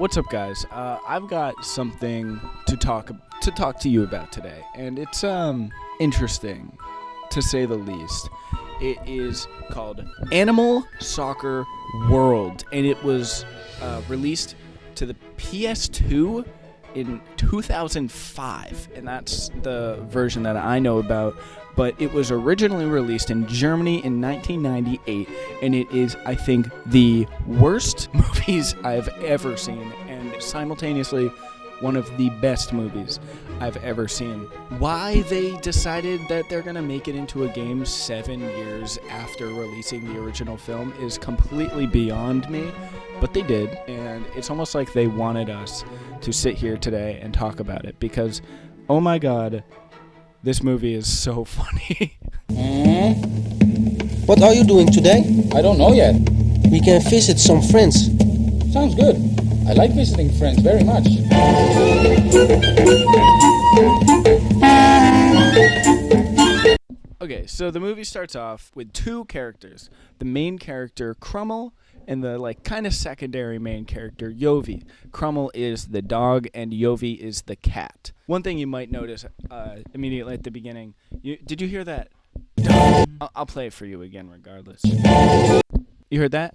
What's up, guys? I've got something to talk to you about today, and it's interesting, to say the least. It is called Animal Soccer World, and it was released to the PS2 in 2005, and that's the version that I know about. But it was originally released in Germany in 1998, and it is, I think, the worst movies I've ever seen, and simultaneously one of the best movies I've ever seen. Why they decided that they're going to make it into a game 7 years after releasing the original film is completely beyond me, but they did, and it's almost like they wanted us to sit here today and talk about it, because, oh my god, this movie is so funny. What are you doing today? I don't know yet. We can visit some friends. Sounds good. I like visiting friends very much. Okay, so the movie starts off with two characters. The main character, Krummel, and the kind of secondary main character, Yovi. Krummel is the dog and Yovi is the cat. One thing you might notice immediately at the beginning, did you hear that? I'll play it for you again regardless. You heard that?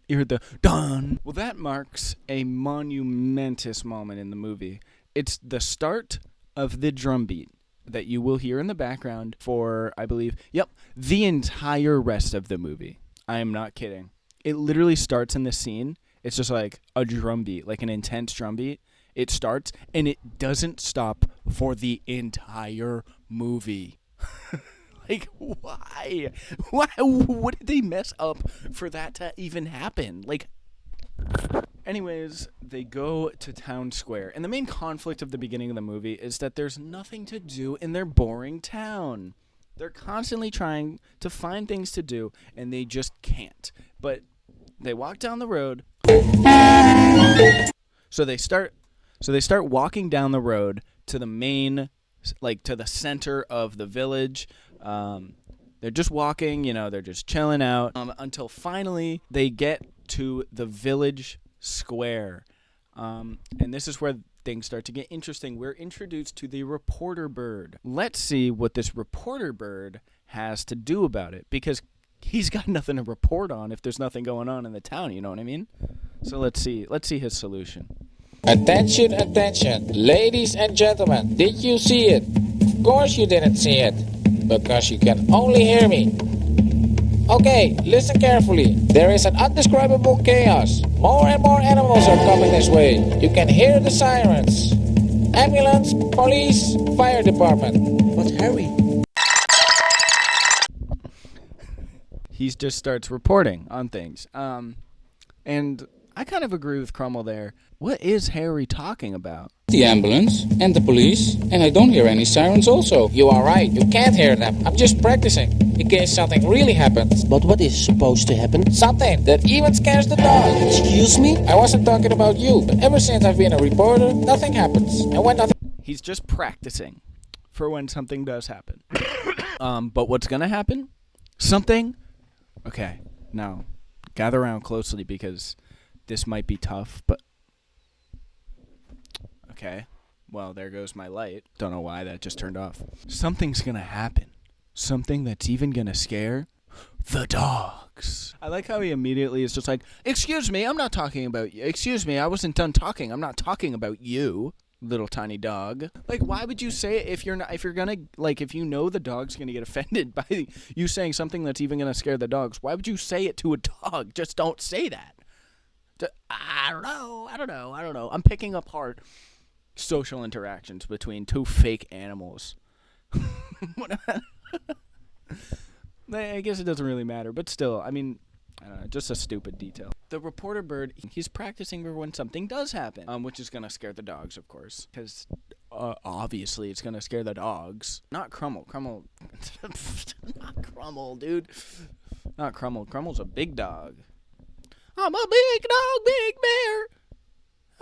You heard the dun. Well, that marks a monumentous moment in the movie. It's the start of the drum beat that you will hear in the background for, I believe, the entire rest of the movie. I am not kidding. It literally starts in the scene. It's just like a drum beat, like an intense drum beat. It starts, and it doesn't stop for the entire movie. Like, why? Why? What did they mess up for that to even happen? Anyways, they go to town square, and the main conflict of the beginning of the movie is that there's nothing to do in their boring town. They're constantly trying to find things to do, and they just can't. But they walk down the road. So they start walking down the road to the main, to the center of the village. They're just walking, they're just chilling out, until finally they get to the village square. And this is where things start to get interesting. We're introduced to the reporter bird. Let's see what this reporter bird has to do about it, because he's got nothing to report on if there's nothing going on in the town, you know what I mean? So let's see his solution. Attention, attention, ladies and gentlemen, did you see it? Of course you didn't see it, because you can only hear me. Okay, listen carefully. There is an undescribable chaos. More and more animals are coming this way. You can hear the sirens. Ambulance, police, fire department. But Harry... He just starts reporting on things. And I kind of agree with Krummel there. What is Harry talking about? The ambulance and the police, and I don't hear any sirens also. You are right, you can't hear them. I'm just practicing, in case something really happens. But what is supposed to happen? Something that even scares the dog. Excuse me? I wasn't talking about you, but ever since I've been a reporter, nothing happens. And when nothing... He's just practicing for when something does happen. But what's gonna happen? Something? Okay, now, gather around closely because this might be tough, but... Okay, well, there goes my light. Don't know why that just turned off. Something's gonna happen. Something that's even gonna scare the dogs. I like how he immediately is just like, excuse me, I'm not talking about you. Excuse me, I wasn't done talking. I'm not talking about you, little tiny dog. Why would you say it if you know the dog's gonna get offended by you saying something that's even gonna scare the dogs? Why would you say it to a dog? Just don't say that. I don't know. I'm picking apart social interactions between two fake animals. I guess it doesn't really matter, but still, I don't know, just a stupid detail. The reporter bird, he's practicing for when something does happen, which is going to scare the dogs, of course, because obviously it's going to scare the dogs. Not Krummel. Not Krummel, dude. Not Krummel. Krummel's a big dog. I'm a big dog, big bear.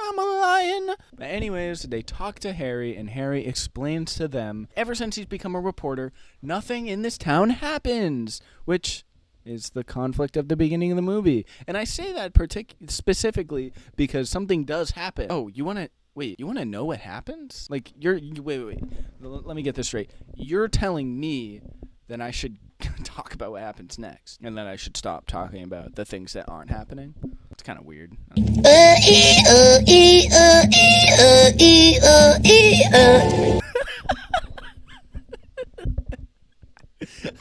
I'm a lion. But anyways, they talk to Harry, and Harry explains to them, ever since he's become a reporter, nothing in this town happens, which is the conflict of the beginning of the movie. And I say that specifically because something does happen. Oh, you want to know what happens? Like, wait. Let me get this straight. You're telling me that I should talk about what happens next, and that I should stop talking about the things that aren't happening? It's kind of weird.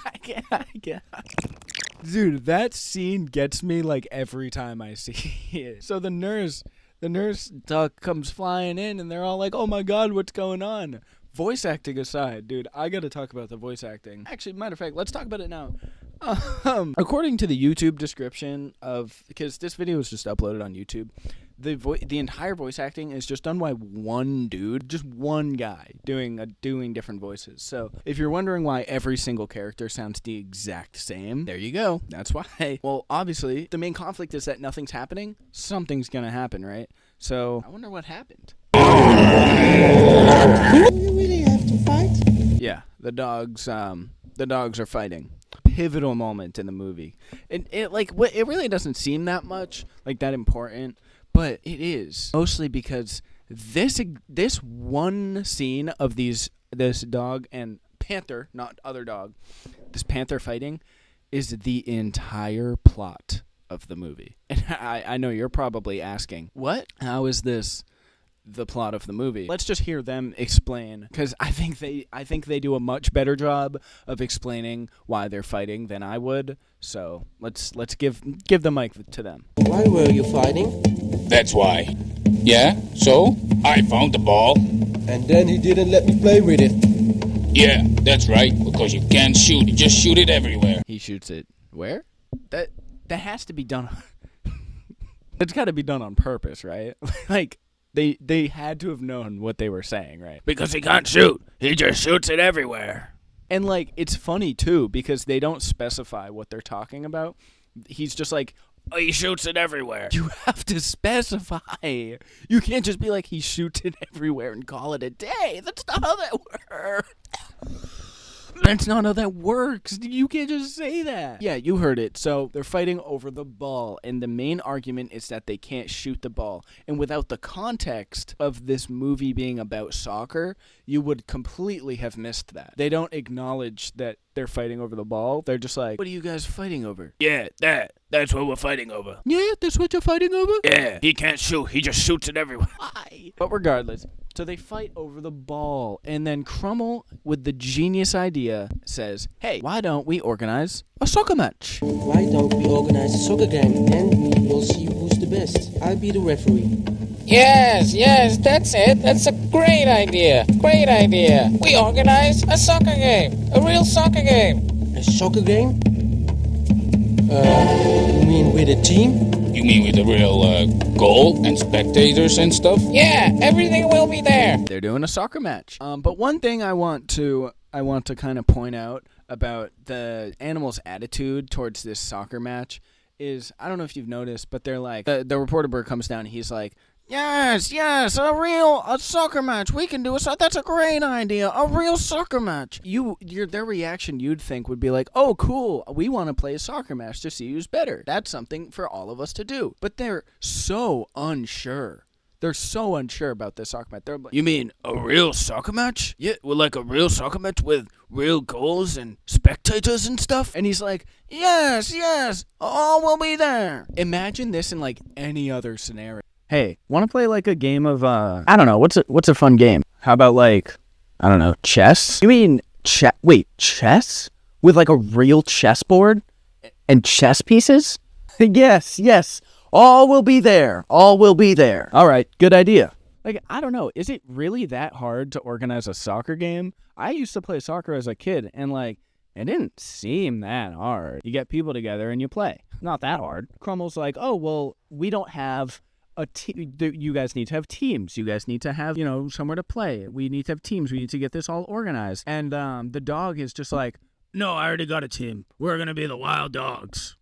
I can't. Dude, that scene gets me like every time I see it. So the nurse duck comes flying in, and they're all like, "Oh my god, what's going on?" Voice acting aside, dude, I gotta talk about the voice acting. Actually, matter of fact, let's talk about it now. According to the YouTube description because this video was just uploaded on YouTube, the entire voice acting is just done by one dude, just one guy doing different voices. So if you're wondering why every single character sounds the exact same, there you go. That's why. Well, obviously, the main conflict is that nothing's happening. Something's gonna happen, right? So I wonder what happened. Do you really have to fight? Yeah, the dogs are fighting. Pivotal moment in the movie. It really doesn't seem that much, like that important, but it is. Mostly because this one scene of this dog and panther, not other dog, this panther fighting is the entire plot of the movie. And I know you're probably asking, what? How is this the plot of the movie? Let's just hear them explain, because I think they do a much better job of explaining why they're fighting than I would. So let's give the mic to them. Why were you fighting? That's why. Yeah, so? I found the ball. And then he didn't let me play with it. Yeah, that's right, because you can't shoot. You just shoot it everywhere. He shoots it where? That has to be done. It's got to be done on purpose, right? Like, They had to have known what they were saying, right? Because he can't shoot. He just shoots it everywhere. And, like, it's funny, too, because they don't specify what they're talking about. He's just like, oh, he shoots it everywhere. You have to specify. You can't just be like, he shoots it everywhere and call it a day. That's not how that works. That's not how that works. You can't just say that. Yeah, you heard it. So they're fighting over the ball, and the main argument is that they can't shoot the ball. And without the context of this movie being about soccer, you would completely have missed that. They don't acknowledge that they're fighting over the ball. They're just like, what are you guys fighting over? Yeah, that's what we're fighting over. Yeah, that's what you're fighting over? Yeah, he can't shoot. He just shoots it everywhere. Why? But regardless, so they fight over the ball, and then Crummel, with the genius idea, says, hey, why don't we organize a soccer match? Why don't we organize a soccer game and we will see who's the best? I'll be the referee. Yes, that's it. That's a great idea. Great idea. We organize a soccer game. A real soccer game. A soccer game? You mean with a team? You mean with a real goal and spectators and stuff? Yeah, everything will be there. They're doing a soccer match. But one thing I want to kind of point out about the animals' attitude towards this soccer match is, I don't know if you've noticed, but they're like, the reporter bird comes down and he's like, Yes, a soccer match. We can do that's a great idea. A real soccer match. Their reaction, you'd think, would be like, oh, cool. We want to play a soccer match to see who's better. That's something for all of us to do. But they're so unsure. They're so unsure about this soccer match. They're like, you mean a real soccer match? Yeah, well, like a real soccer match with real goals and spectators and stuff? And he's like, yes, all will be there. Imagine this in like any other scenario. Hey, want to play like a game of, I don't know, what's a fun game? How about like, I don't know, chess? You mean, chess? With like a real chessboard and chess pieces? Yes, all will be there. All right, good idea. Like, I don't know, is it really that hard to organize a soccer game? I used to play soccer as a kid, and like, it didn't seem that hard. You get people together and you play. Not that hard. Crummel's like, oh, well, we don't have you guys need to have teams. You guys need to have, somewhere to play. We need to have teams. We need to get this all organized. And the dog is just like, no, I already got a team. We're going to be the Wild Dogs.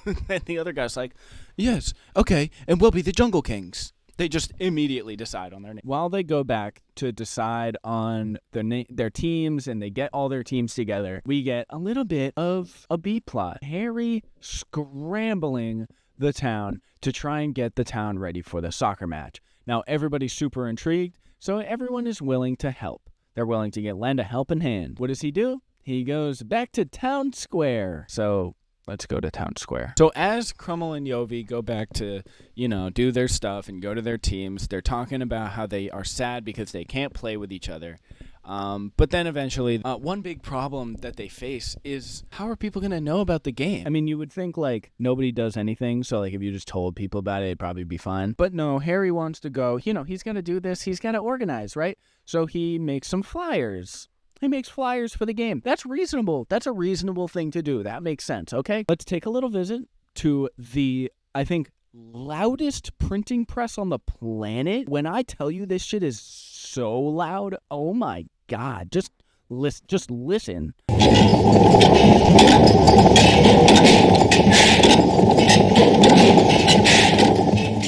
And the other guy's like, yes, okay, and we'll be the Jungle Kings. They just immediately decide on their name. While they go back to decide on their teams and they get all their teams together, we get a little bit of a B plot. Harry scrambling the town to try and get the town ready for the soccer match. Now, everybody's super intrigued, so everyone is willing to help. They're willing to lend a helping hand. What does he do? He goes back to Town Square. So let's go to Town Square. So as Crummel and Yovi go back to, do their stuff and go to their teams, they're talking about how they are sad because they can't play with each other. But then eventually, one big problem that they face is, how are people going to know about the game? I mean, you would think, nobody does anything, so, if you just told people about it, it'd probably be fine. But no, Harry wants to go, he's going to do this, he's got to organize, right? So he makes some flyers. He makes flyers for the game. That's reasonable. That's a reasonable thing to do. That makes sense, okay? Let's take a little visit to the, I think, loudest printing press on the planet. When I tell you this shit is so loud, oh my God. Just listen.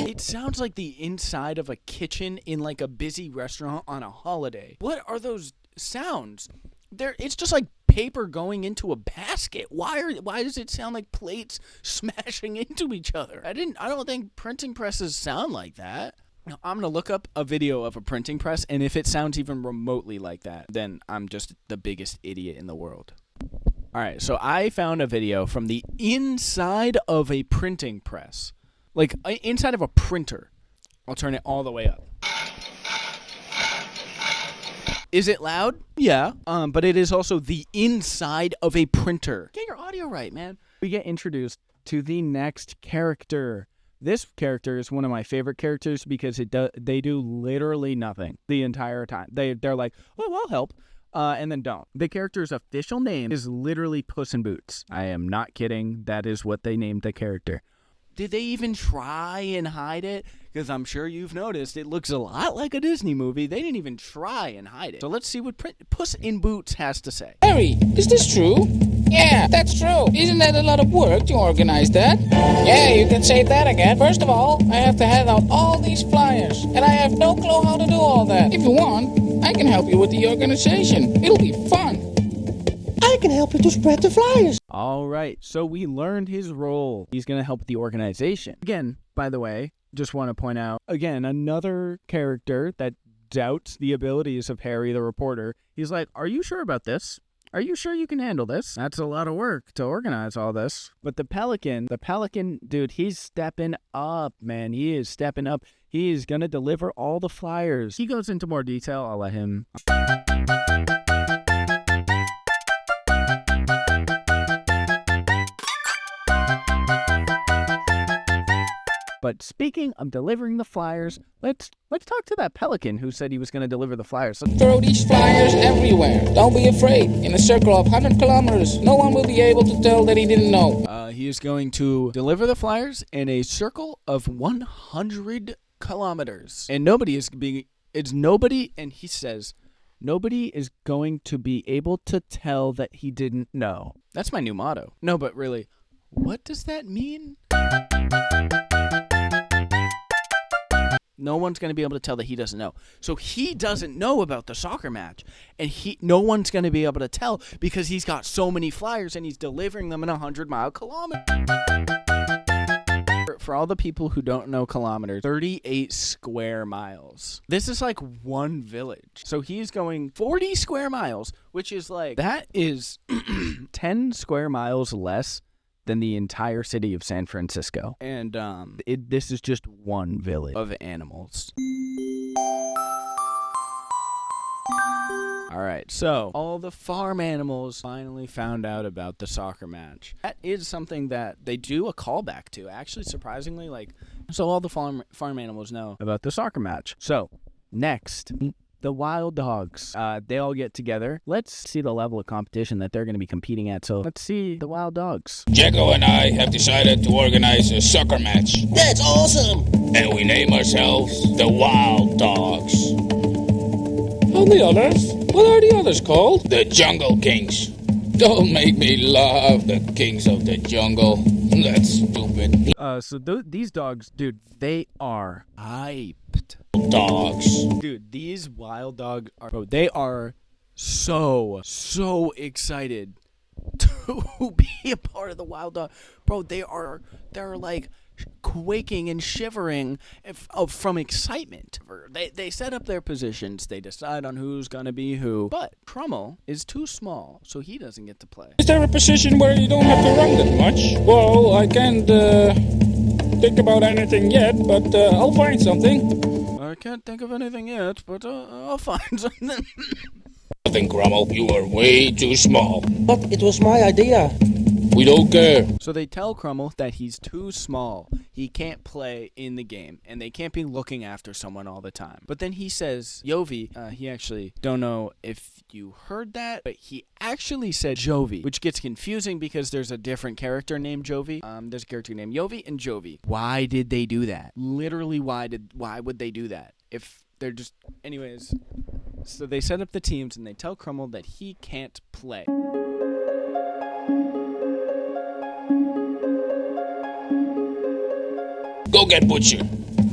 It sounds like the inside of a kitchen in a busy restaurant on a holiday. What are those sounds? It's just like paper going into a basket. Why does it sound like plates smashing into each other? I don't think printing presses sound like that. Now, I'm going to look up a video of a printing press, and if it sounds even remotely like that, then I'm just the biggest idiot in the world. All right, so I found a video from the inside of a printing press. Inside of a printer. I'll turn it all the way up. Is it loud? Yeah. But it is also the inside of a printer. Get your audio right, man. We get introduced to the next character. This character is one of my favorite characters because they do literally nothing the entire time. They're like, oh, I'll help. And then don't. The character's official name is literally Puss in Boots. I am not kidding. That is what they named the character. Did they even try and hide it? Because I'm sure you've noticed it looks a lot like a Disney movie. They didn't even try and hide it. So let's see what Puss in Boots has to say. Harry, is this true? Yeah, that's true. Isn't that a lot of work to organize that? Yeah, you can say that again. First of all, I have to hand out all these flyers, and I have no clue how to do all that. If you want, I can help you with the organization. It'll be fun. I can help you to spread the flyers. All right, so we learned his role. He's going to help with the organization. Again, by the way, just want to point out, again, another character that doubts the abilities of Harry the reporter. He's like, are you sure about this? Are you sure you can handle this? That's a lot of work to organize all this. But the Pelican, dude, he's stepping up, man. He is stepping up. He is going to deliver all the flyers. He goes into more detail. I'll let him. But speaking of delivering the flyers, let's talk to that Pelican who said he was going to deliver the flyers. Throw these flyers everywhere. Don't be afraid. In a circle of 100 kilometers, no one will be able to tell that he didn't know. He is going to deliver the flyers in a circle of 100 kilometers. And nobody, and he says, nobody is going to be able to tell that he didn't know. That's my new motto. No, but really, what does that mean? No one's going to be able to tell that he doesn't know. So he doesn't know about the soccer match. And no one's going to be able to tell because he's got so many flyers and he's delivering them in 100-mile kilometers. For all the people who don't know kilometers, 38 square miles. This is like one village. So he's going 40 square miles, which is that is 10 square miles less than the entire city of San Francisco. And this is just one village of animals. All right, so all the farm animals finally found out about the soccer match. That is something that they do a callback to. Actually, surprisingly, so all the farm animals know about the soccer match. So, next, the wild dogs. They all get together. Let's see the level of competition that they're going to be competing at. So let's see the wild dogs. Jacko and I have decided to organize a soccer match. That's awesome. And we name ourselves the Wild Dogs. And the others? What are the others called? The Jungle Kings. Don't make me laugh, the kings of the jungle. That's stupid. So these dogs, dude, they are hyped. Dogs. Dude, these wild dogs are, bro, they are so excited to be a part of the wild dog. Bro, they're like quaking and shivering from excitement. They set up their positions, they decide on who's gonna be who, but Crummel is too small, so he doesn't get to play. Is there a position where you don't have to run that much? Well, I can't think about anything yet, but I'll find something. I can't think of anything yet, but I'll find something. Nothing, Crummel. You are way too small. But it was my idea. We don't care. So they tell Crummel that he's too small. He can't play in the game, and they can't be looking after someone all the time. But then he says, Yovi, he actually, don't know if you heard that, but he actually said Jovi, which gets confusing because there's a different character named Jovi. There's a character named Yovi and Jovi. Why did they do that? Literally, why would they do that? If they're just, anyways. So they set up the teams, and they tell Crummel that he can't play. Go get Butcher.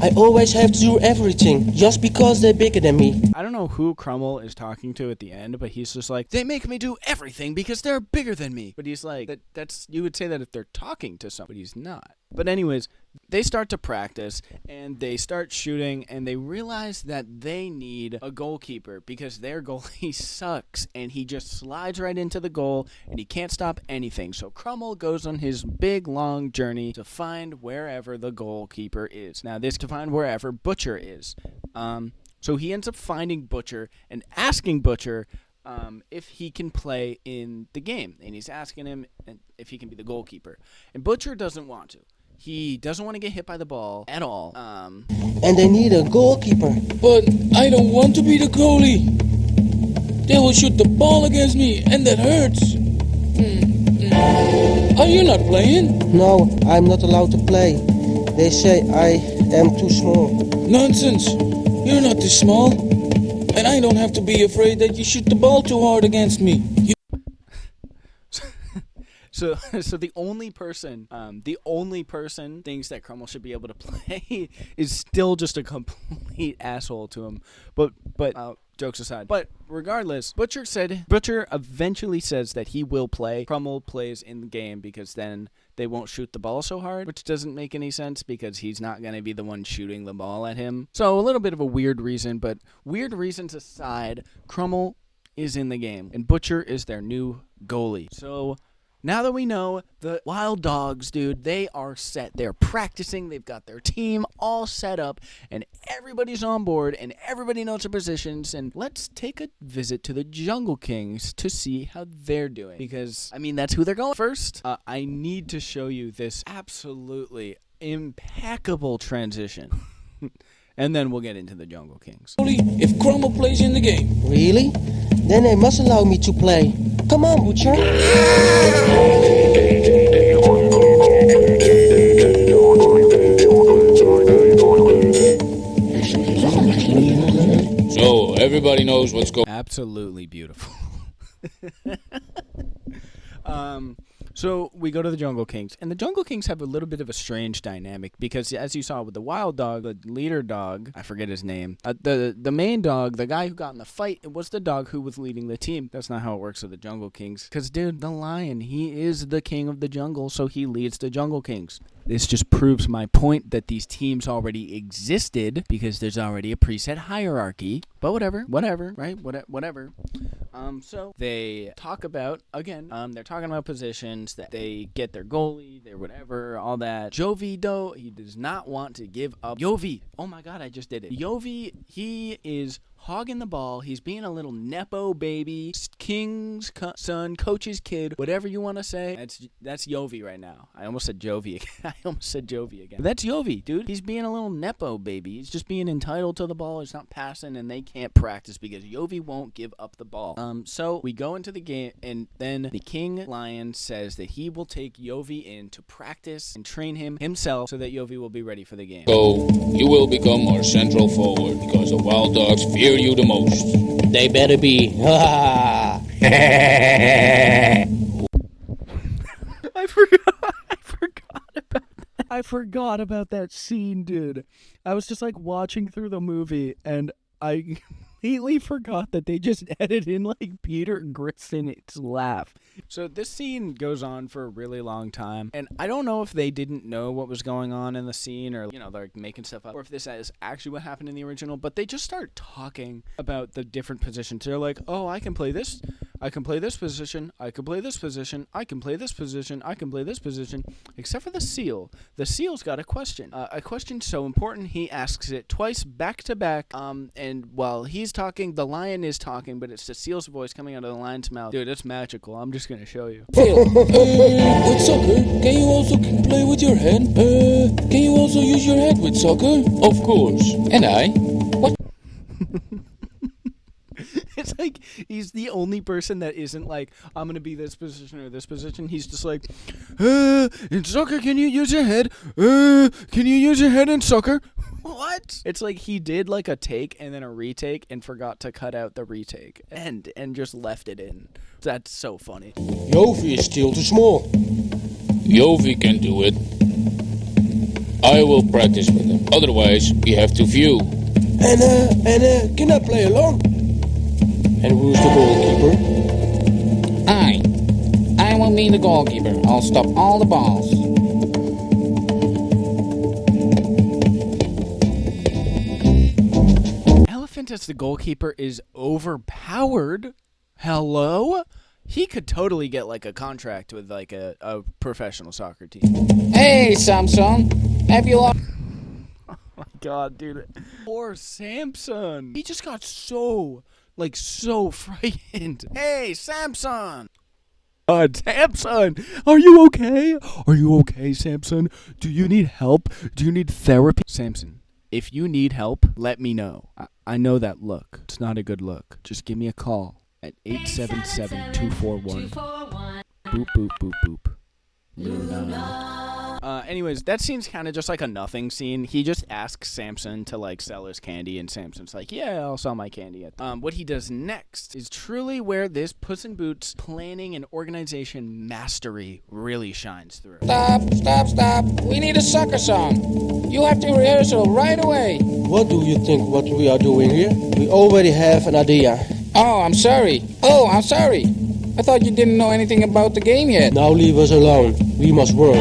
I always have to do everything, just because they're bigger than me. I don't know who Crummel is talking to at the end, but he's just like, they make me do everything because they're bigger than me. But he's like, that's you would say that if they're talking to somebody, he's not. But anyways, they start to practice, and they start shooting, and they realize that they need a goalkeeper because their goalie sucks, and he just slides right into the goal, and he can't stop anything. So Crummel goes on his big, long journey to find wherever the goalkeeper is. Now, this to find wherever Butcher is. So he ends up finding Butcher and asking Butcher if he can play in the game. And he's asking him if he can be the goalkeeper. And Butcher doesn't want to. He doesn't want to get hit by the ball at all. And they need a goalkeeper. But I don't want to be the goalie. They will shoot the ball against me, and that hurts. Are you not playing? No, I'm not allowed to play. They say I am too small. Nonsense. You're not this small. And I don't have to be afraid that you shoot the ball too hard against me. So the only person thinks that Crummel should be able to play is still just a complete asshole to him. But jokes aside. But regardless, Butcher eventually says that he will play. Crummel plays in the game because then they won't shoot the ball so hard, which doesn't make any sense because he's not going to be the one shooting the ball at him. So a little bit of a weird reason, but weird reasons aside, Crummel is in the game, and Butcher is their new goalie. So now that we know the Wild Dogs, dude, they are set. They're practicing. They've got their team all set up, and everybody's on board, and everybody knows their positions. And let's take a visit to the Jungle Kings to see how they're doing. Because, I mean, that's who they're going first. I need to show you this absolutely impeccable transition. And then we'll get into the Jungle Kings. If Crummel plays in the game. Really? Then they must allow me to play. Come on, Butcher. So, everybody knows what's going on. Absolutely beautiful. So we go to the Jungle Kings, and the Jungle Kings have a little bit of a strange dynamic because, as you saw with the Wild Dog, the leader dog, I forget his name, the main dog, the guy who got in the fight, it was the dog who was leading the team. That's not how it works with the Jungle Kings. Because, dude, the lion, he is the king of the jungle, so he leads the Jungle Kings. This just proves my point that these teams already existed because there's already a preset hierarchy. But whatever, right? Whatever. So they talk about, again, they're talking about positions, that they get their goalie, their whatever, all that. Jovi, though, he does not want to give up. Yovi, oh my god, I just did it. Yovi, he is hogging the ball. He's being a little nepo baby, king's son, coach's kid, whatever you want to say. That's Yovi right now. I almost said Jovi again. But that's Yovi, dude. He's being a little nepo baby. He's just being entitled to the ball. He's not passing, and they can't practice because Yovi won't give up the ball. So we go into the game, and then the King Lion says that he will take Yovi in to practice and train him himself so that Yovi will be ready for the game. So, you will become our central forward because the Wild Dogs fear you the most. They better be. I forgot. I forgot about that scene, dude. I was just like watching through the movie and I completely forgot that they just edited in like Peter Griffin's laugh. So this scene goes on for a really long time, and I don't know if they didn't know what was going on in the scene, or they're like making stuff up, or if this is actually what happened in the original. But they just start talking about the different positions. They're like, "Oh, I can play this. I can play this position. I can play this position. I can play this position. I can play this position." Except for the seal. The seal's got a question. A question so important he asks it twice back to back. And while he's talking, the lion is talking, but it's the seal's voice coming out of the lion's mouth. Dude, it's magical. I'm just gonna show you. Phil, with soccer, can you also play with your hand? Can you also use your head with soccer? Of course. And I? What? It's like he's the only person that isn't like, I'm gonna be this position or this position. He's just like, in soccer, can you use your head? Can you use your head in soccer? What? It's like he did like a take and then a retake and forgot to cut out the retake and just left it in. That's so funny. Jovi is still too small. Jovi can do it. I will practice with him. Otherwise, we have to view. And can I play along? And who's the goalkeeper? I will be the goalkeeper. I'll stop all the balls. Elephant as the goalkeeper is overpowered. Hello? He could totally get like a contract with like a professional soccer team. Hey, Samson. Have you lost? Oh my god, dude. Poor Samson. He just got so frightened. Hey, Samson. Samson, are you okay? Are you okay, Samson? Do you need help? Do you need therapy? Samson, if you need help, let me know. I know that look. It's not a good look. Just give me a call at 877-241. Boop, boop, boop, boop. Luna. Anyways, that scene's kind of just like a nothing scene. He just asks Samson to like sell his candy, and Samson's like, "Yeah, I'll sell my candy." What he does next is truly where this Puss in Boots planning and organization mastery really shines through. Stop. We need a soccer song. You have to rehearsal right away. What do you think what we are doing here? We already have an idea. Oh, I'm sorry. I thought you didn't know anything about the game yet. Now leave us alone. We must work.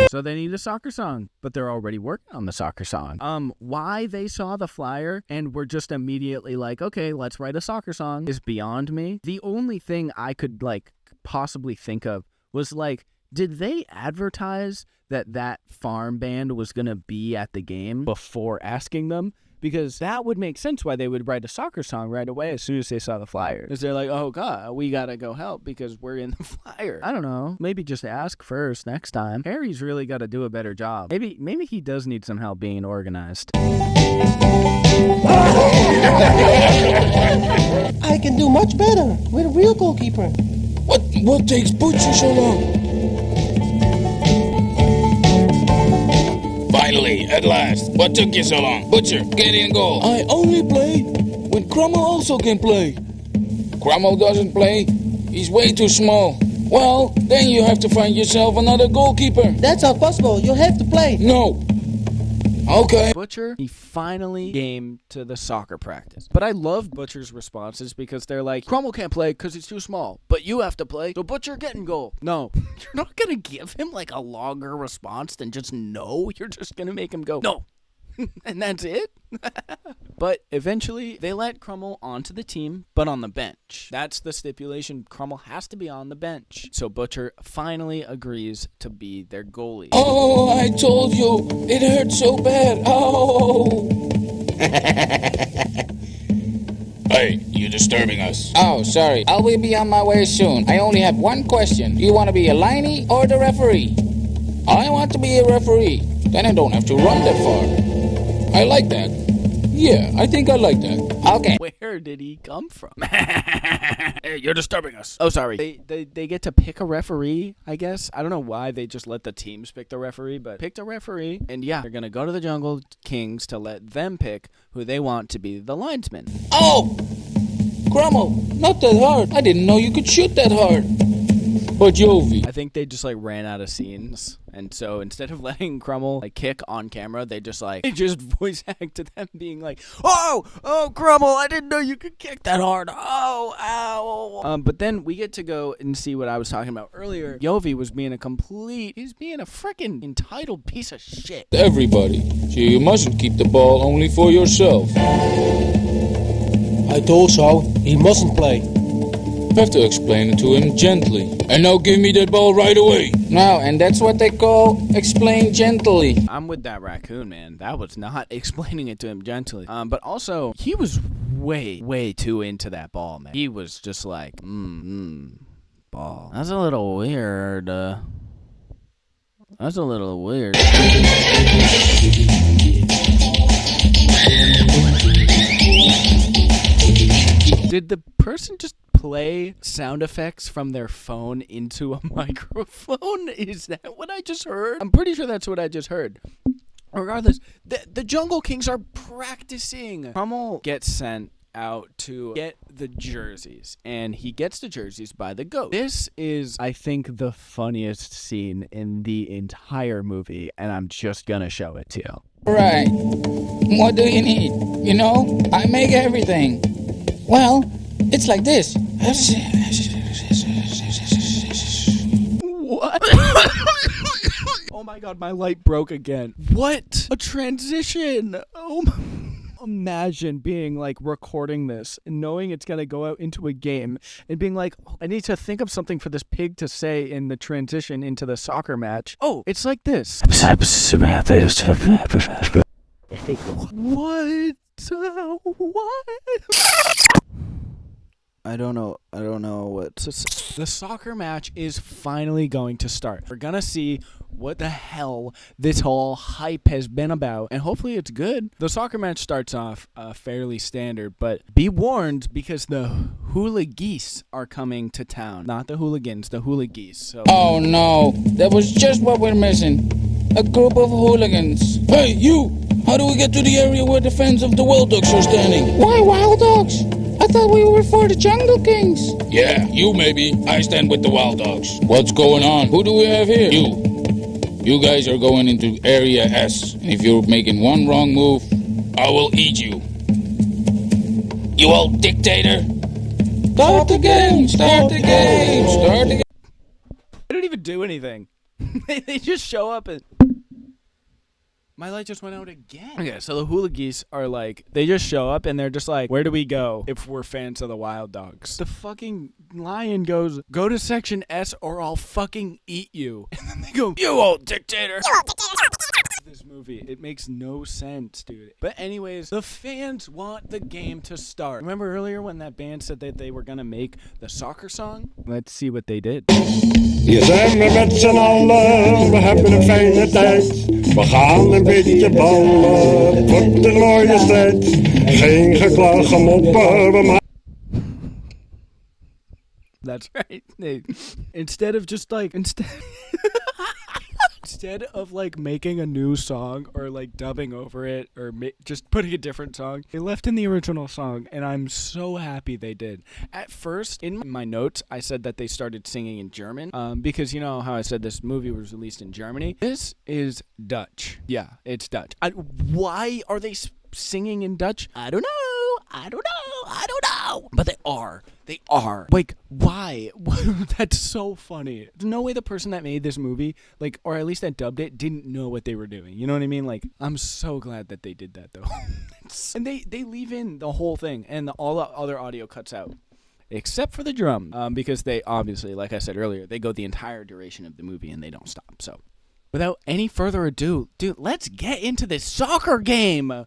So they need a soccer song, but they're already working on the soccer song. Why they saw the flyer and were just immediately like, okay, let's write a soccer song is beyond me. The only thing I could like possibly think of was like, did they advertise that farm band was going to be at the game before asking them? Because that would make sense why they would write a soccer song right away as soon as they saw the flyer. Because they're like, oh, God, we got to go help because we're in the flyer. I don't know. Maybe just ask first next time. Harry's really got to do a better job. Maybe he does need some help being organized. I can do much better with a real goalkeeper. What takes Butcher so long? Finally, at last. What took you so long? Butcher, get in goal. I only play when Crummel also can play. Crummel doesn't play. He's way too small. Well, then you have to find yourself another goalkeeper. That's not possible. You'll have to play. No. Okay. Butcher, he finally came to the soccer practice. But I love Butcher's responses because they're like, Crummel can't play because he's too small, but you have to play, so Butcher, get in goal. No, you're not going to give him like a longer response than just no. You're just going to make him go, no. And that's it? But eventually, they let Crummel onto the team, but on the bench. That's the stipulation. Crummel has to be on the bench. So Butcher finally agrees to be their goalie. Oh, I told you. It hurt so bad. Oh. Hey, you're disturbing us. Oh, sorry. I will be on my way soon. I only have one question. Do you want to be a liney or the referee? I want to be a referee. Then I don't have to run that far. I like that. Yeah, I think I like that. Okay. Where did he come from? Hey, you're disturbing us. Oh, sorry. They get to pick a referee, I guess. I don't know why they just let the teams pick the referee, but picked a referee. And yeah, they're going to go to the Jungle Kings to let them pick who they want to be the linesman. Oh! Crummel, not that hard. I didn't know you could shoot that hard. but Yovi. I think they just like ran out of scenes, and so instead of letting Crummel like kick on camera, they just voice acted them being like, "Oh, Crummel, I didn't know you could kick that hard. Oh, ow." But then we get to go and see what I was talking about earlier. Yovi was being he's being a freaking entitled piece of shit. Everybody, so you mustn't keep the ball only for yourself. I told so. He mustn't play. Have to explain it to him gently. And now give me that ball right away. No, and that's what they call explain gently. I'm with that raccoon, man. That was not explaining it to him gently. But also, he was way too into that ball, man. He was just like, ball. That's a little weird. That's a little weird. Did the person just play sound effects from their phone into a microphone? Is that what I just heard? I'm pretty sure that's what I just heard. Regardless, the Jungle Kings are practicing. Crummel gets sent out to get the jerseys, and he gets the jerseys by the goat. This is, I think, the funniest scene in the entire movie, and I'm just gonna show it to you. Right. What do you need? You know, I make everything. Well, it's like this. What? Oh my god, my light broke again. What a transition. Oh my. Imagine being like recording this and knowing it's going to go out into a game and being like, I need to think of something for this pig to say in the transition into the soccer match. Oh, it's like this. What? What? I don't know what to say. The soccer match is finally going to start. We're gonna see what the hell this whole hype has been about, and hopefully it's good. The soccer match starts off fairly standard, but be warned because the hula geese are coming to town. Not the hooligans, the hula geese. So. Oh no, that was just what we're missing. A group of hooligans. Hey, you! How do we get to the area where the fans of the Wild Dogs are standing? Why Wild Dogs? I thought we were for the Jungle Kings. Yeah, you maybe. I stand with the Wild Dogs. What's going on? Who do we have here? You guys are going into Area S. And if you're making one wrong move, I will eat you. You old dictator. Start the game. Start the game. Start the game. They don't even do anything. They just show up and... My light just went out again. Okay, so the hula geese are like, they just show up and they're just like, where do we go if we're fans of the Wild Dogs? The fucking lion goes, go to section S or I'll fucking eat you. And then they go, you old dictator. This movie, it makes no sense, dude. But anyways, the fans want the game to start. Remember earlier when that band said that they were gonna make the soccer song? Let's see what they did. Hier zijn we met z'n allen, we hebben een fijne tijd. We gaan een beetje ballen, het wordt een mooie strijd. Geen geklag, gemoppen, we maken... That's right. Instead of just like, instead of like making a new song or like dubbing over it or just putting a different song, they left in the original song, and I'm so happy they did. At first, in my notes, I said that they started singing in German because you know how I said this movie was released in Germany? This is Dutch. Yeah, it's Dutch. Why are they singing in Dutch? I don't know. But they are. Like, why? That's so funny. There's no way the person that made this movie, like, or at least that dubbed it, didn't know what they were doing. You know what I mean? Like, I'm so glad that they did that, though. And they leave in the whole thing, and all the other audio cuts out. Except for the drum, because they obviously, like I said earlier, they go the entire duration of the movie, and they don't stop. So, without any further ado, dude, let's get into this soccer game.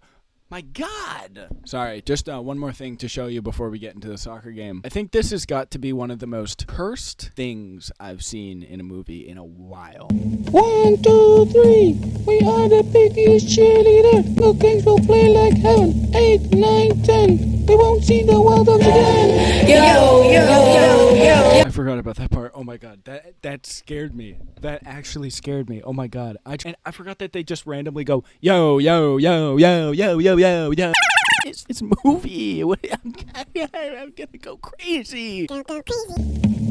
My God. Sorry, just one more thing to show you before we get into the soccer game. I think this has got to be one of the most cursed things I've seen in a movie in a while. 1, 2, 3. We are the Big East cheerleader. The Kings will play like heaven. 8, 9, 10. We won't see the Wild Dogs again. I forgot about that part. Oh my God, that scared me. That actually scared me. Oh my God. And I forgot that they just randomly go, yo, yo, yo, yo, yo, yo, yo, yo. Is this movie. I'm gonna go crazy.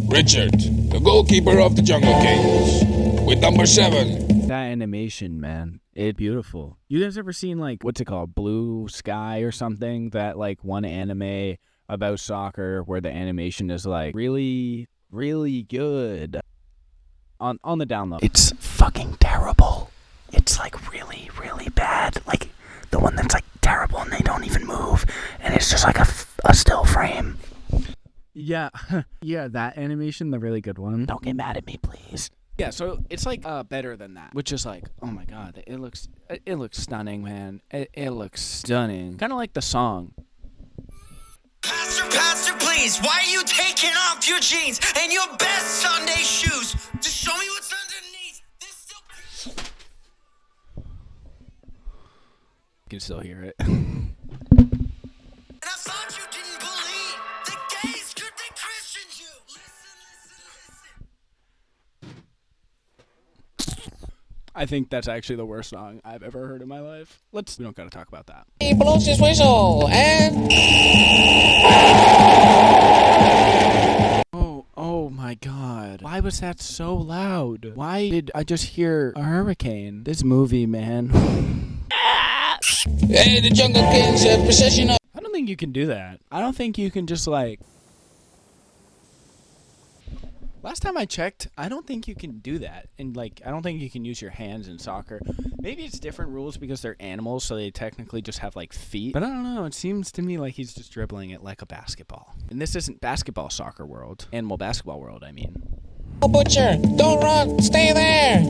Richard, the goalkeeper of the Jungle Kings, with number 7. That animation, man, it's beautiful. You guys ever seen, like, what's it called, Blue Sky or something? That, like, one anime about soccer where the animation is, like, really, really good. On the down low. It's fucking terrible. It's, like, really, really bad. Like, the one that's, like, terrible and they don't even move. And it's just, like, a still frame. Yeah, yeah, that animation, the really good one. Don't get mad at me, please. Yeah, so it's like better than that, which is like, oh my god, it looks stunning, man. It looks stunning. Kind of like the song. Pastor, please, why are you taking off your jeans and your best Sunday shoes? Just show me what's underneath. There's still... You can still hear it. And I thought you didn't believe the gays could be Christians, you. Listen. I think that's actually the worst song I've ever heard in my life. We don't gotta talk about that. He blows his whistle, and... Oh my god. Why was that so loud? Why did I just hear a hurricane? This movie, man. Hey, the Jungle Kings have possession of... I don't think you can do that. I don't think you can just, like... Last time I checked, I don't think you can do that. And, like, I don't think you can use your hands in soccer. Maybe it's different rules because they're animals, so they technically just have, like, feet. But I don't know. It seems to me like he's just dribbling it like a basketball. And this isn't basketball soccer world. Animal basketball world, I mean. Oh, Butcher, don't run, stay there!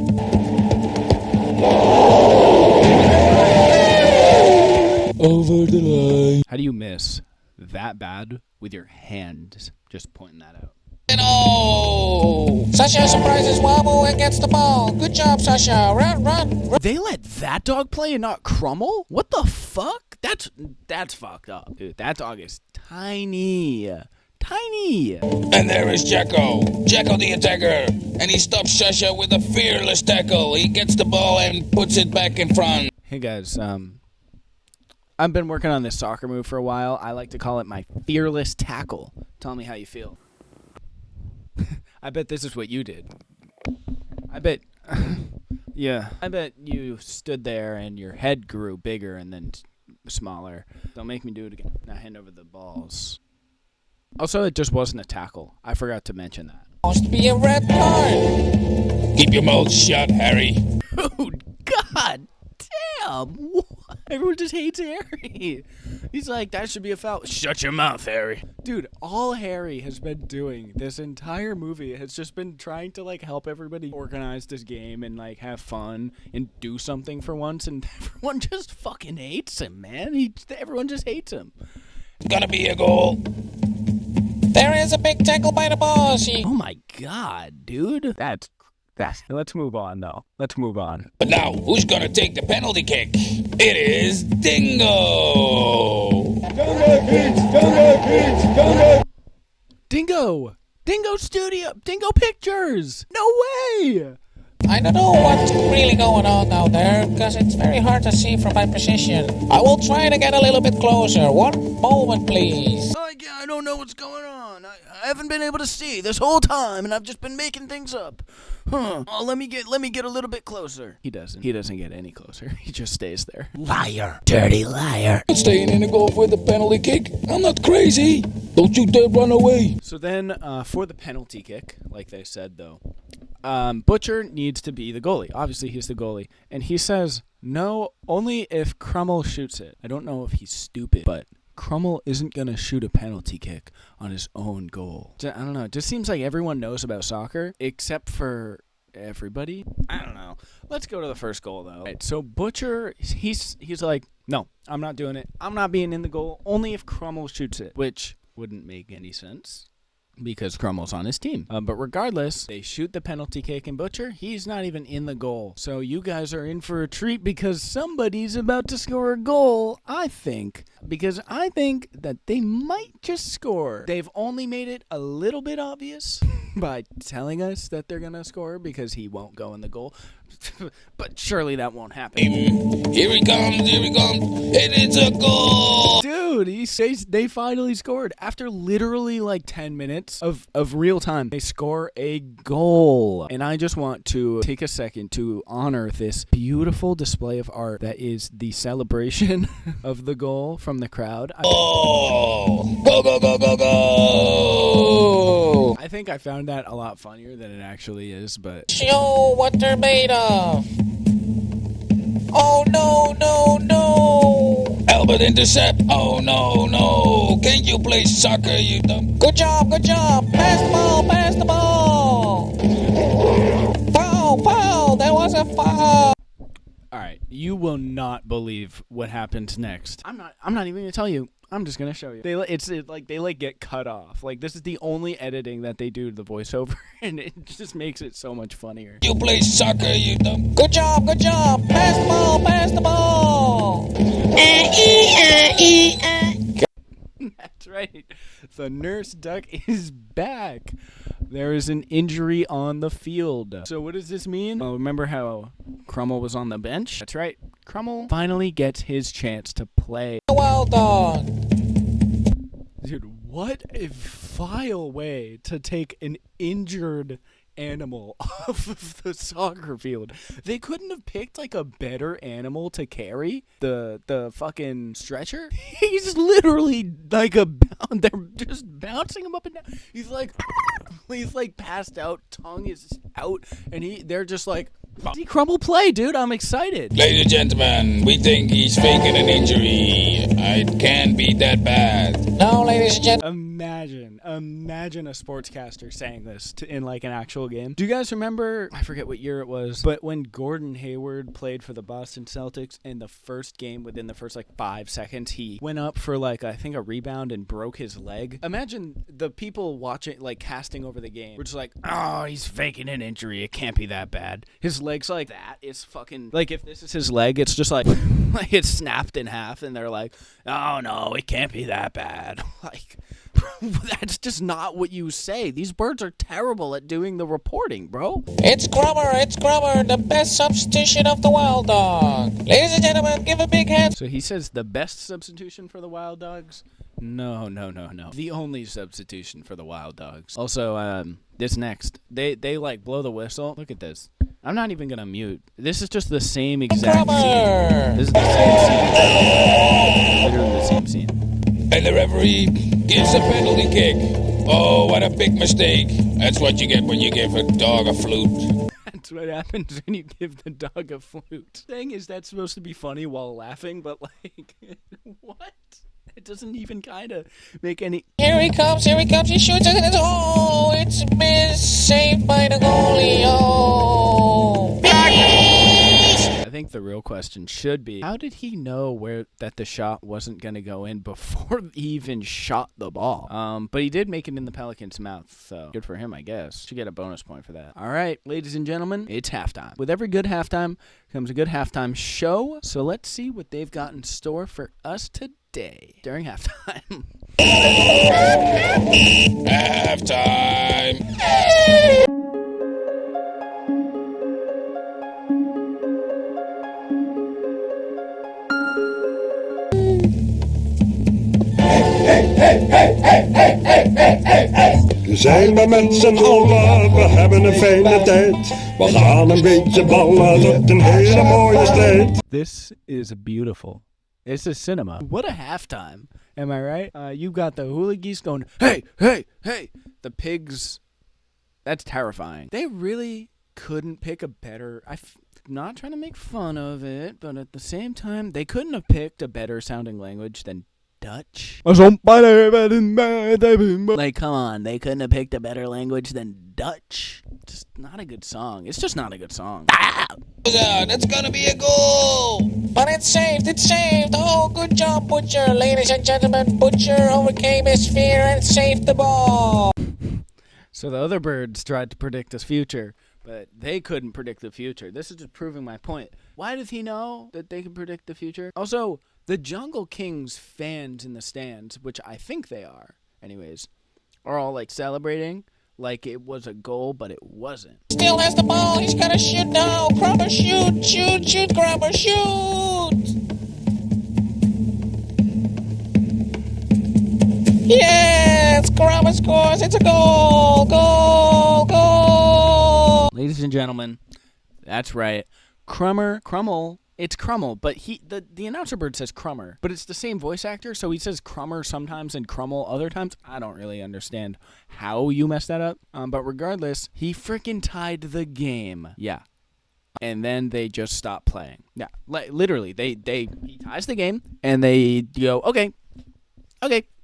Over the line. How do you miss that bad with your hands? Just pointing that out. Oh! Sasha surprises Wobble and gets the ball. Good job, Sasha. Run. They let that dog play and not Crummel? What the fuck? That's fucked up, dude. That dog is tiny. Tiny. And there is Jacko the attacker. And he stops Sasha with a fearless tackle. He gets the ball and puts it back in front. Hey guys, I've been working on this soccer move for a while. I like to call it my fearless tackle. Tell me how you feel. I bet this is what you did. I bet you stood there and your head grew bigger and then smaller. Don't make me do it again. Now hand over the balls. Also, it just wasn't a tackle. I forgot to mention that. Supposed to be a red card. Keep your mouth shut, Harry. Dude, god damn. Everyone just hates Harry. He's like, that should be a foul. Shut your mouth, Harry. Dude, all Harry has been doing this entire movie has just been trying to, like, help everybody organize this game and, like, have fun and do something for once, and everyone just fucking hates him, man. Everyone just hates him. It's gonna be a goal. There is a big tackle by the boss. Oh my god, dude. That's let's move on, though. Let's move on. But now, who's gonna take the penalty kick? It is Dingo! Dingo Studio! Dingo Pictures! No way! I don't know what's really going on out there, because it's very hard to see from my position. I will try to get a little bit closer. One moment, please. I don't know what's going on. I haven't been able to see this whole time, and I've just been making things up. Huh. Oh, let me get a little bit closer. He doesn't get any closer. He just stays there. Liar. Dirty liar. I'm staying in the goal for the penalty kick. I'm not crazy. Don't you dare run away. So then, for the penalty kick, like they said, though, Butcher needs to be the goalie. Obviously, he's the goalie. And he says, no, only if Crummel shoots it. I don't know if he's stupid, but Crummel isn't going to shoot a penalty kick on his own goal. I don't know. It just seems like everyone knows about soccer, except for everybody. I don't know. Let's go to the first goal, though. Right, so Butcher, he's like, no, I'm not doing it. I'm not being in the goal, only if Crummel shoots it, which wouldn't make any sense, because Crummel's on his team. But regardless, they shoot the penalty kick, and Butcher, he's not even in the goal. So you guys are in for a treat because somebody's about to score a goal, I think. Because I think that they might just score. They've only made it a little bit obvious by telling us that they're going to score because he won't go in the goal. But surely that won't happen. Here he comes. It is a goal. Dude, he says they finally scored. After literally like 10 minutes of real time, they score a goal. And I just want to take a second to honor this beautiful display of art that is the celebration of the goal from the crowd. Oh! Go, go, go, go, go! I think I found that a lot funnier than it actually is, but... Show what they're made of! Oh, no, no, no! Albert intercept! Oh, no, no! Can you play soccer, you dumb? Good job, good job! Pass the ball, pass the ball! Foul, foul! That was a foul! Alright, you will not believe what happens next. I'm not even gonna tell you. I'm just gonna show you. They get cut off. Like, this is the only editing that they do to the voiceover, and it just makes it so much funnier. You play soccer, you dumb. Good job, good job. Pass the ball, pass the ball. That's right. The nurse duck is back. There is an injury on the field. So what does this mean? Well, remember how Crummel was on the bench? That's right. Crummel finally gets his chance to play. Well done. Dude, what a vile way to take an injured animal off of the soccer field. They couldn't have picked like a better animal to carry the fucking stretcher. He's literally like they're just bouncing him up and down. He's like passed out, tongue is out, and they're just like, see Crummel play, dude. I'm excited. Ladies and gentlemen, we think he's faking an injury. It can't be that bad. No, ladies and gentlemen. Imagine a sportscaster saying this in like an actual game. Do you guys remember, I forget what year it was, but when Gordon Hayward played for the Boston Celtics in the first game, within the first like 5 seconds, he went up for like, I think a rebound and broke his leg. Imagine the people watching, like casting over the game, were just like, oh, he's faking an injury. It can't be that bad. His leg's like that. It's fucking, like if this is his leg, it's just like, like it's snapped in half and they're like, oh no, it can't be that bad. Like, that's just not what you say. These birds are terrible at doing the reporting, bro. It's Grummer, the best substitution of the Wild Dog. Ladies and gentlemen, give a big hand. So he says the best substitution for the Wild Dogs? No. The only substitution for the Wild Dogs. Also, this next. They like blow the whistle. Look at this. I'm not even gonna mute. This is just the same exact scene. This is the same scene. Literally the same scene. And the referee gives a penalty kick. Oh, what a big mistake. That's what you get when you give a dog a flute. That's what happens when you give the dog a flute. Thing is, that's supposed to be funny while laughing, but like, what? It doesn't even kind of make any... Here he comes, he shoots it, and it's missed, saved by the goalie, oh! I think the real question should be, how did he know that the shot wasn't going to go in before he even shot the ball? But he did make it in the Pelican's mouth, so good for him, I guess. Should get a bonus point for that. All right, ladies and gentlemen, it's halftime. With every good halftime comes a good halftime show, so let's see what they've got in store for us today during halftime. Halftime! We zijn maar met z'n allen, we hebben een fijne tijd. We gaan een beetje ballen tot een hele mooie strijd. This is beautiful. This is cinema. What a halftime. Am I right? You've got the hula geese going, hey, hey, hey. The pigs, that's terrifying. They really couldn't pick a better... I'm not trying to make fun of it, but at the same time, they couldn't have picked a better sounding language than Dutch. Like, come on, they couldn't have picked a better language than Dutch. Just not a good song. It's just not a good song. That's gonna be a goal! But it's saved! Oh, good job, Butcher! Ladies and gentlemen, Butcher overcame his fear and saved the ball! So the other birds tried to predict his future, but they couldn't predict the future. This is just proving my point. Why does he know that they can predict the future? Also, the Jungle Kings fans in the stands, which I think they are, anyways, are all like celebrating like it was a goal, but it wasn't. Still has the ball. He's got to shoot now. Grummer, shoot, Grummer, shoot. Yes! Crummer scores! It's a goal! Goal! Goal! Ladies and gentlemen, that's right. Crummel. It's Crummel, but the announcer bird says Crummer, but it's the same voice actor, so he says Crummer sometimes and Crummel other times. I don't really understand how you messed that up, but regardless, he freaking tied the game. Yeah. And then they just stop playing. Yeah, literally, he ties the game, and they go, okay,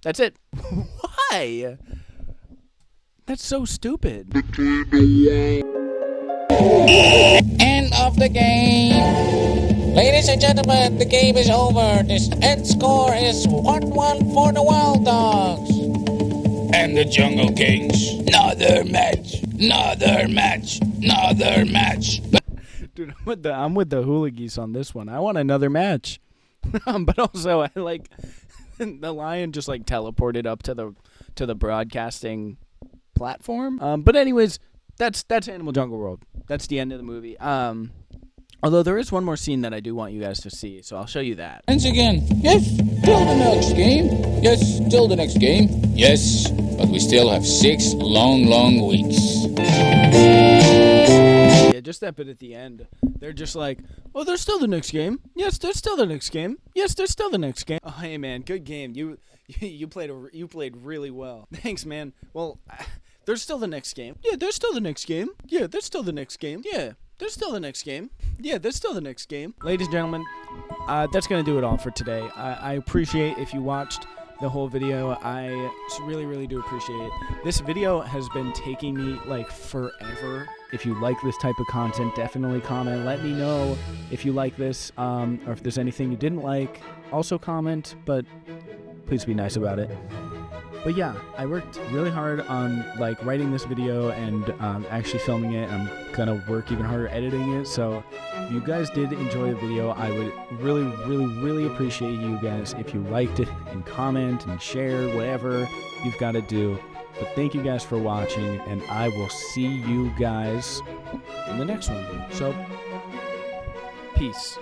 that's it. Why? That's so stupid. End of the game. Ladies and gentlemen, the game is over. This end score is 1-1 for the Wild Dogs. And the Jungle Kings. Another match. Dude, I'm with the Hooligans on this one. I want another match. But also, I like the lion just like teleported up to the broadcasting platform. But anyways, that's Animal Jungle World. That's the end of the movie. Although there is one more scene that I do want you guys to see, so I'll show you that. Once again, yes, till the next game. Yes, till the next game. Yes, but we still have 6 long weeks. Yeah, just that bit at the end. They're just like, oh, there's still the next game. Yes, there's still the next game. Yes, there's still the next game. Oh, hey man, good game. You played really well. Thanks, man. Well, there's still the next game. Yeah, there's still the next game. Yeah, there's still the next game. Yeah. There's still the next game. Yeah, there's still the next game. Ladies and gentlemen, that's going to do it all for today. I appreciate if you watched the whole video. I really do appreciate it. This video has been taking me like forever. If you like this type of content, definitely comment. Let me know if you like this, or if there's anything you didn't like. Also comment, but please be nice about it. But yeah, I worked really hard on like writing this video and actually filming it. I'm gonna work even harder editing it. So if you guys did enjoy the video, I would really appreciate you guys if you liked it and comment and share, whatever you've got to do. But thank you guys for watching, and I will see you guys in the next one. So, peace.